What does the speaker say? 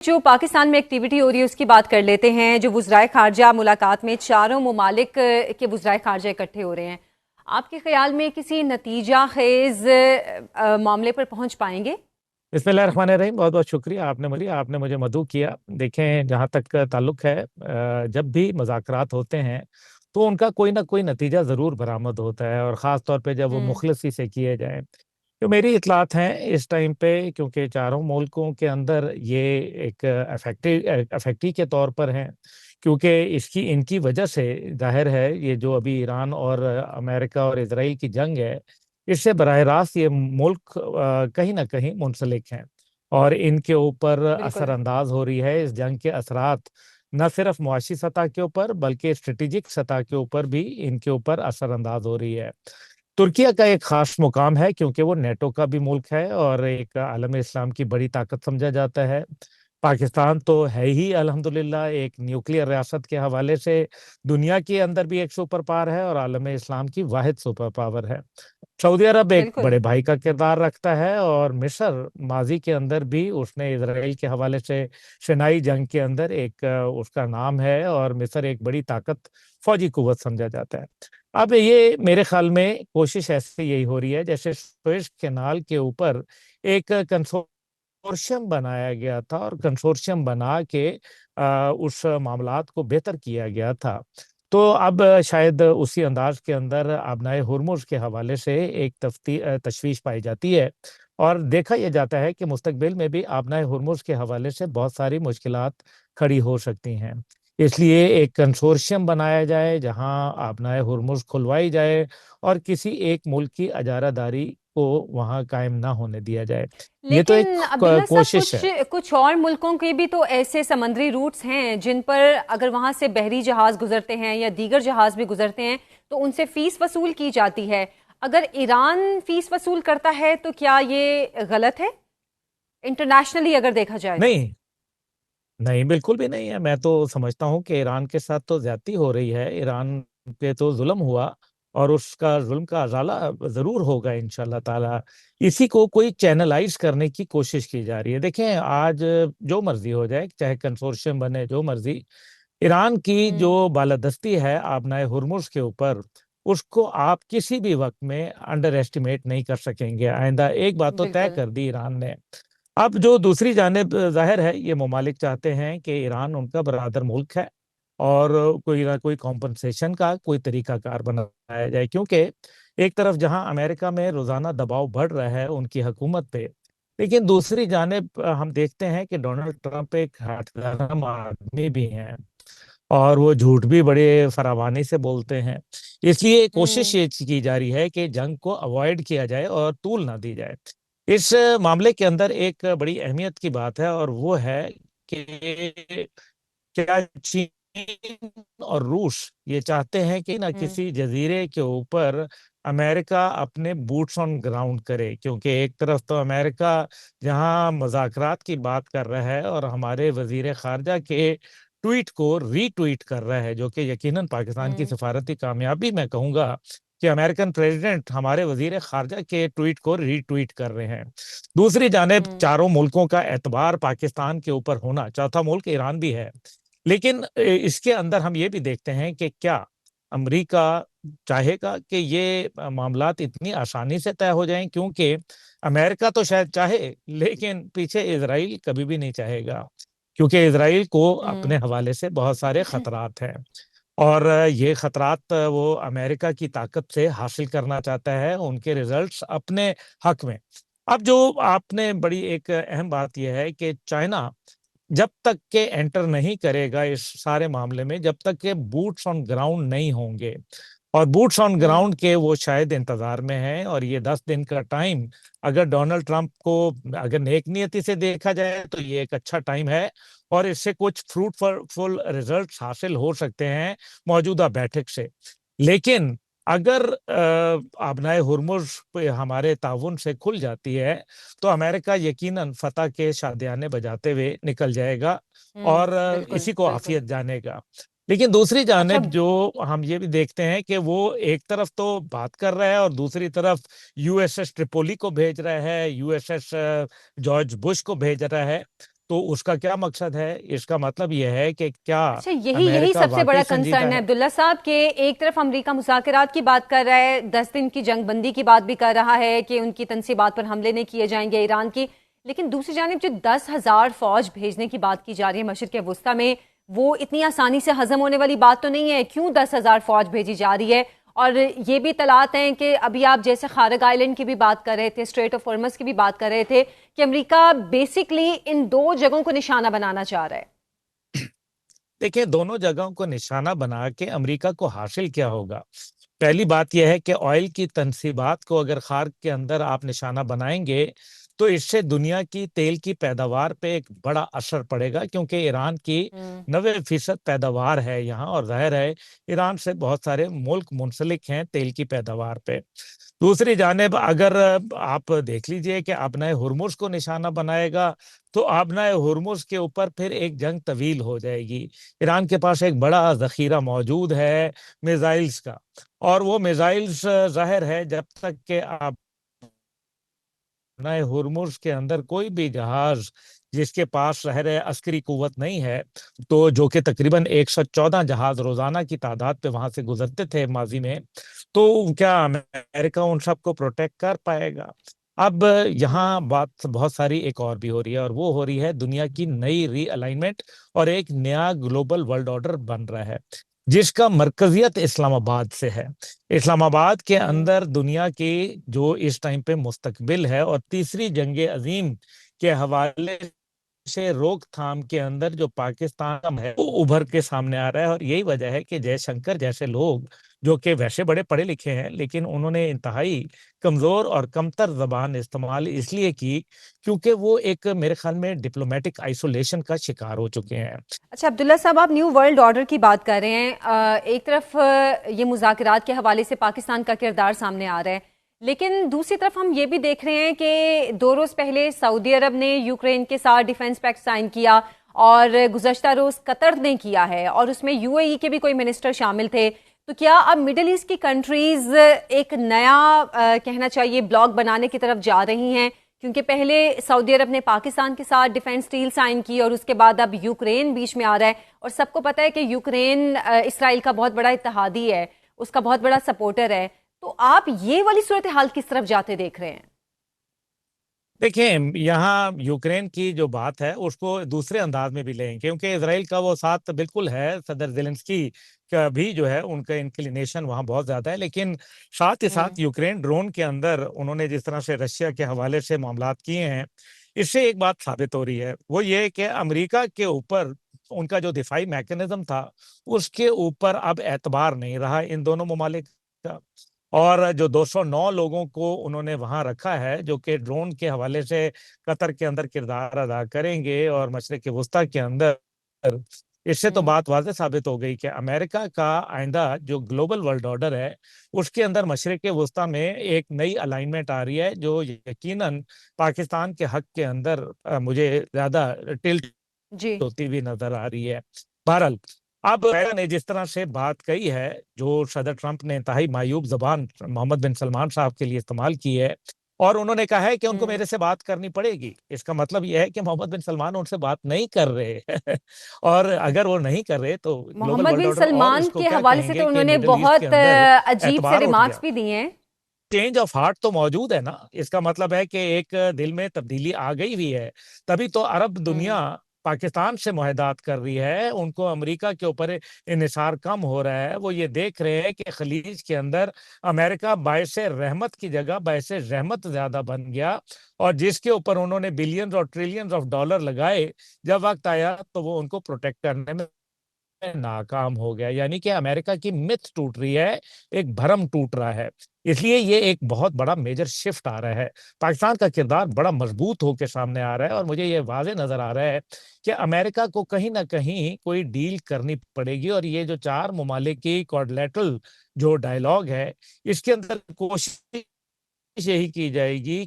जो पाकिस्तान में एक्टिविटी हो रही है उसकी बात कर लेते हैं। जो वज़राए खारजा मुलाकात में चारों ममालिक के वज़राए खारजा इकट्ठे हो रहे हैं, आपके ख्याल में किसी नतीजा खेज मामले पर पहुंच पाएंगे? बिस्मिल्लाहिर्रहमानिर्रहीम। बहुत बहुत शुक्रिया, आपने मुझे मदऊ किया। देखें, जहाँ तक ताल्लुक है, जब भी मुज़ाकरात होते हैं तो उनका कोई ना कोई नतीजा ज़रूर बरामद होता है, और ख़ास तौर पे जब वो हम्म। मुखलसी से किए जाएं। तो मेरी इतलात हैं इस टाइम पे, क्योंकि चारों मुल्कों के अंदर ये एक अफेक्टी के तौर पर हैं, क्योंकि इसकी इनकी वजह से जाहिर है ये जो अभी ईरान और अमेरिका और इसराइल की जंग है, इससे बराह रास्त ये मुल्क कहीं ना कहीं मुंसलिक हैं, और इनके ऊपर बिल्कुल। असरअंदाज हो रही है इस जंग के असरात। न सिर्फ मुआशी सतह के ऊपर बल्कि स्ट्रेटेजिक सतह के ऊपर भी इनके ऊपर असरअंदाज हो रही है। तुर्किया का एक खास मुकाम है, क्योंकि वो नेटो का भी मुल्क है और एक आलम इस्लाम की बड़ी ताकत समझा जाता है। पाकिस्तान तो है ही अल्हम्दुलिल्लाह एक न्यूक्लियर रियासत के हवाले से दुनिया के अंदर भी एक सुपर पावर है और आलम इस्लाम की वाहिद सुपर पावर है। सऊदी अरब एक बिल्कुल। बड़े भाई का किरदार रखता है, और मिस्र माजी के अंदर भी उसने इसराइल के हवाले से शनाई जंग के अंदर एक उसका नाम है, और मिस्र एक बड़ी ताकत फौजी कुव्वत समझा जाता है। अब ये मेरे ख्याल में कोशिश ऐसे यही हो रही है जैसे सुएज कैनाल के ऊपर एक कंसोर्शियम बनाया गया था, और कंसोर्शियम बना के उस मामलात को बेहतर किया गया था। तो अब शायद उसी अंदाज के अंदर आबनाए हुर्मुज के हवाले से एक तशवीश पाई जाती है, और देखा यह जाता है कि मुस्तकबिल में भी आबनाए हुर्मुज के हवाले से बहुत सारी मुश्किलात खड़ी हो सकती हैं। इसलिए एक कंसोर्शियम बनाया जाए जहां आबनाए हुर्मुज खुलवाई जाए, और किसी एक मुल्क की अजारादारी को वहां कायम ना होने दिया जाए। ये तो एक लेकिन अब्दुल्ला साहब, कोशिश कुछ है। कुछ और मुल्कों के भी तो ऐसे समंदरी रूट्स हैं जिन पर अगर वहां से बहरी जहाज गुजरते हैं या दीगर जहाज भी गुजरते हैं तो उनसे फीस वसूल की जाती है। अगर ईरान फीस वसूल करता है तो क्या ये गलत है, इंटरनेशनली अगर देखा जाए तो? नहीं, नहीं, बिल्कुल भी नहीं है। मैं तो समझता हूँ कि ईरान के साथ तो ज्यादती हो रही है, ईरान पे तो जुल्म हुआ, और उसका जुल्म का अजाला जरूर होगा इंशाल्लाह ताला। इसी को कोई चैनलाइज करने की कोशिश की जा रही है। देखें, आज जो मर्जी हो जाए, चाहे कंसोर्शियम बने, जो मर्जी, ईरान की हम्म। जो बालादस्ती है आबनाए हुर्मुज के ऊपर, उसको आप किसी भी वक्त में अंडर एस्टिमेट नहीं कर सकेंगे। आइंदा एक बात तो तय बिल्कुल। कर दी ईरान ने। अब जो दूसरी जानिब जाहिर है ये ममालिक चाहते हैं कि ईरान उनका बरादर मुल्क है, और कोई ना कोई कॉम्पनसेशन का कोई तरीकाकार बनाया जाए, क्योंकि एक तरफ जहां अमेरिका में रोजाना दबाव बढ़ रहा है उनकी हुकूमत पे, लेकिन दूसरी जानिब हम देखते हैं कि डोनाल्ड ट्रंप एक हठधर्म आदमी भी हैं, और वो झूठ भी बड़े फरावानी से बोलते हैं। इसलिए कोशिश हम्म। ये की जा रही है कि जंग को अवॉइड किया जाए और तूल ना दी जाए। इस मामले के अंदर एक बड़ी अहमियत की बात है, और वो है कि क्या चीन और रूस ये चाहते हैं कि ना हम्म। किसी जजीरे के ऊपर अमेरिका अपने बूट्स ऑन ग्राउंड करे, क्योंकि एक तरफ तो अमेरिका जहां मुज़ाकरात की बात कर रहा है और हमारे वजीर खारजा के ट्वीट को रीट्वीट कर रहा है, जो कि यकीनन पाकिस्तान की हम्म। सफारती कामयाबी मैं कहूंगा कि अमेरिकन प्रेसिडेंट हमारे वजीर खारजा के ट्वीट को रीट्वीट कर रहे हैं। दूसरी जानिब हम्म। चारों मुल्कों का एतबार पाकिस्तान के ऊपर होना, चौथा मुल्क ईरान भी है, लेकिन इसके अंदर हम ये भी देखते हैं कि क्या अमेरिका चाहेगा कि ये मामलात इतनी आसानी से तय हो जाएं, क्योंकि अमेरिका तो शायद चाहे, लेकिन पीछे इजराइल कभी भी नहीं चाहेगा, क्योंकि इजराइल को अपने हम्म। हवाले से बहुत सारे खतरात हैं, और ये खतरात वो अमेरिका की ताकत से हासिल करना चाहता है उनके रिजल्ट्स अपने हक में। अब जो आपने बड़ी एक अहम बात यह है कि चाइना जब तक के एंटर नहीं करेगा इस सारे मामले में, जब तक के बूट्स ऑन ग्राउंड नहीं होंगे, और बूट्स ऑन हम्म। ग्राउंड के वो शायद इंतजार में हैं, और ये 10 दिन का टाइम अगर डोनाल्ड ट्रंप को अगर नेक नियति से देखा जाए तो ये एक अच्छा टाइम है, और इससे कुछ फ्रूटफुल रिजल्ट्स हासिल हो सकते हैं मौजूदा बैठक से। लेकिन अगर आबनाए हुर्मुज पे हमारे ताउन से खुल जाती है तो अमेरिका यकीनन फतह के शादियाने बजाते हुए निकल जाएगा, और बिल्कुल। इसी को बिल्कुल। आफियत जानेगा। लेकिन दूसरी अच्छा। जानिब जो हम ये भी देखते हैं कि वो एक तरफ तो बात कर रहा है और दूसरी तरफ यूएसएस ट्रिपोली को भेज रहा है, यूएसएस जॉर्ज बुश को भेज रहा है। तो उसका क्या मकसद है? इसका मतलब यह है कि क्या अच्छा, यही यही अमेरिका सबसे बड़ा वाकई संजीदा कंसर्न है है? अब्दुल्ला साहब के। एक तरफ अमेरिका मुज़ाकरात की बात कर रहा है, 10 दिन की जंग बंदी की बात भी कर रहा है कि उनकी तनसीबात पर हमले नहीं किए जाएंगे ईरान की, लेकिन दूसरी जानिब जो 10,000 फौज भेजने की बात की जा रही है मशरिक़ वुस्ता में, वो इतनी आसानी से हजम होने वाली बात तो नहीं है। क्यों 10,000 फौज भेजी जा रही है? और ये भी तलात हैं कि अभी आप जैसे खारग आइलैंड की भी बात कर रहे थे, स्ट्रेट ऑफ हॉर्मज़ की भी बात कर रहे थे, कि अमेरिका बेसिकली इन दो जगहों को निशाना बनाना चाह रहा है। देखिए, दोनों जगहों को निशाना बना के अमेरिका को हासिल क्या होगा? पहली बात यह है कि ऑयल की तनसीबात को अगर खार्क के अंदर आप निशाना बनाएंगे तो इससे दुनिया की तेल की पैदावार पे एक बड़ा असर पड़ेगा, क्योंकि ईरान की हम्म। 90% पैदावार है यहाँ, और जाहिर है ईरान से बहुत सारे मुल्क मुंसलिक हैं तेल की पैदावार पे। दूसरी जानिब अगर आप देख लीजिए कि आबनाए हुर्मुज को निशाना बनाएगा तो आबनाए हुर्मुज के ऊपर फिर एक जंग तवील हो जाएगी। ईरान के पास एक बड़ा जखीरा मौजूद है मिसाइल्स का, और वो मिसाइल्स जाहिर है जब तक के आप नए हुरमुज के अंदर कोई भी जहाज जिसके पास शहर अस्करी कुव्वत नहीं है, तो जो कि तकरीबन 114 जहाज रोजाना की तादाद पे वहां से गुजरते थे माजी में, तो क्या अमेरिका उन सबको प्रोटेक्ट कर पाएगा? अब यहाँ बात बहुत सारी एक और भी हो रही है, और वो हो रही है दुनिया की नई रीअलाइनमेंट, और एक नया ग्लोबल वर्ल्ड ऑर्डर बन रहा है जिसका मरकजियत इस्लामाबाद से है। इस्लामाबाद के हम्म। अंदर दुनिया की जो इस टाइम पे मुस्तकबिल है, और तीसरी जंग अजीम के हवाले से रोकथाम के अंदर जो पाकिस्तान है वो उभर के सामने आ रहा है। और यही वजह है कि जयशंकर जैसे लोग, जो कि वैसे बड़े पढ़े लिखे हैं, लेकिन उन्होंने इंतहाई कमजोर और कमतर जबान इस्तेमाल इसलिए की क्योंकि वो एक मेरे ख्याल में डिप्लोमेटिक आइसोलेशन का शिकार हो चुके हैं। अच्छा अब्दुल्ला साहब, आप न्यू वर्ल्ड ऑर्डर की बात कर रहे हैं। एक तरफ ये मुज़ाकरात के हवाले से पाकिस्तान का किरदार सामने आ रहा है, लेकिन दूसरी तरफ हम ये भी देख रहे हैं कि 2 रोज़ पहले सऊदी अरब ने यूक्रेन के साथ डिफेंस पैक्ट साइन किया, और गुज़श्ता रोज़ कतर ने किया है, और उसमें यूएई के भी कोई मिनिस्टर शामिल थे। तो क्या अब मिडल ईस्ट की कंट्रीज एक नया कहना चाहिए ब्लॉक बनाने की तरफ जा रही हैं? क्योंकि पहले सऊदी अरब ने पाकिस्तान के साथ डिफेंस डील साइन की, और उसके बाद अब यूक्रेन बीच में आ रहा है, और सबको पता है कि यूक्रेन इसराइल का बहुत बड़ा इत्तेहादी है, उसका बहुत बड़ा सपोर्टर है। तो आप ये वाली सूरत हाल किस तरफ जाते देख रहे हैं? देखिए, यहाँ यूक्रेन की जो बात है उसको दूसरे अंदाज में भी लेंगे, क्योंकि इसराइल का वो साथ बिल्कुल है, सदर जेलेंस्की का भी जो है उनका इंक्लिनेशन वहाँ बहुत ज्यादा है, लेकिन साथ ही हम्म। साथ यूक्रेन ड्रोन के अंदर उन्होंने जिस तरह से रशिया के हवाले से मामलात किए हैं, इससे एक बात साबित हो रही है, वो ये कि अमेरिका के ऊपर उनका जो दिफाई मैकेनिज्म था उसके ऊपर अब एतबार नहीं रहा इन दोनों ममालिक का। और जो 209 लोगों को उन्होंने वहां रखा है जो कि ड्रोन के हवाले से कतर के अंदर किरदार अदा करेंगे और मशरिक वस्ता के अंदर, इससे तो हम्म। बात वाज़ेह साबित हो गई कि अमेरिका का आइंदा जो ग्लोबल वर्ल्ड ऑर्डर है उसके अंदर मशरिक वस्ता में एक नई अलाइनमेंट आ रही है, जो यकीनन पाकिस्तान के हक के अंदर मुझे ज्यादा टिल्ट जी। होती हुई नजर आ रही है। बहरहाल, अब अमेरिका ने जिस तरह से बात कही है, जो सदर ट्रंप ने इंतहाई मायूब जबान मोहम्मद बिन सलमान साहब के लिए इस्तेमाल की है, और उन्होंने कहा है कि उनको हम्म। मेरे से बात करनी पड़ेगी, इसका मतलब यह है कि मोहम्मद बिन सलमान उनसे बात नहीं कर रहे और अगर वो नहीं कर रहे तो ग्लोबल मोहम्मद वर्ल्ड बिन ऑर्डर, और सलमान इसको के क्या हवाले से कहेंगे तो कि उन्होंने मिडल ईस्ट के बहुत अंदर अजीब से एतबार उठ रिमार्क्स गया। भी दिए हैं। चेंज ऑफ हार्ट तो मौजूद है ना, इसका मतलब है कि एक दिल में तब्दीली आ गई हुई है, तभी तो अरब दुनिया हम्म। पाकिस्तान से मुआहदात कर रही है, उनको अमेरिका के ऊपर इन्हिसार कम हो रहा है। वो ये देख रहे हैं कि खलीज के अंदर अमेरिका बायसे रहमत की जगह बायसे रहमत ज्यादा बन गया, और जिसके ऊपर उन्होंने बिलियंस और ट्रिलियंस ऑफ डॉलर लगाए, जब वक्त आया तो वो उनको प्रोटेक्ट करने में नाकाम हो गया। यानी कि अमेरिका की मिथ टूट रही है, एक भरम टूट रहा है। इसलिए ये एक बहुत बड़ा मेजर शिफ्ट आ रहा है, पाकिस्तान का किरदार बड़ा मजबूत होकर सामने आ रहा है, और मुझे ये वाजे नजर आ रहा है कि अमेरिका को कहीं ना कहीं कोई डील करनी पड़ेगी। और ये जो चार ममालिक की क्वाड्रिलेटरल जो डायलॉग है, इसके अंदर कोशिश यही की जाएगी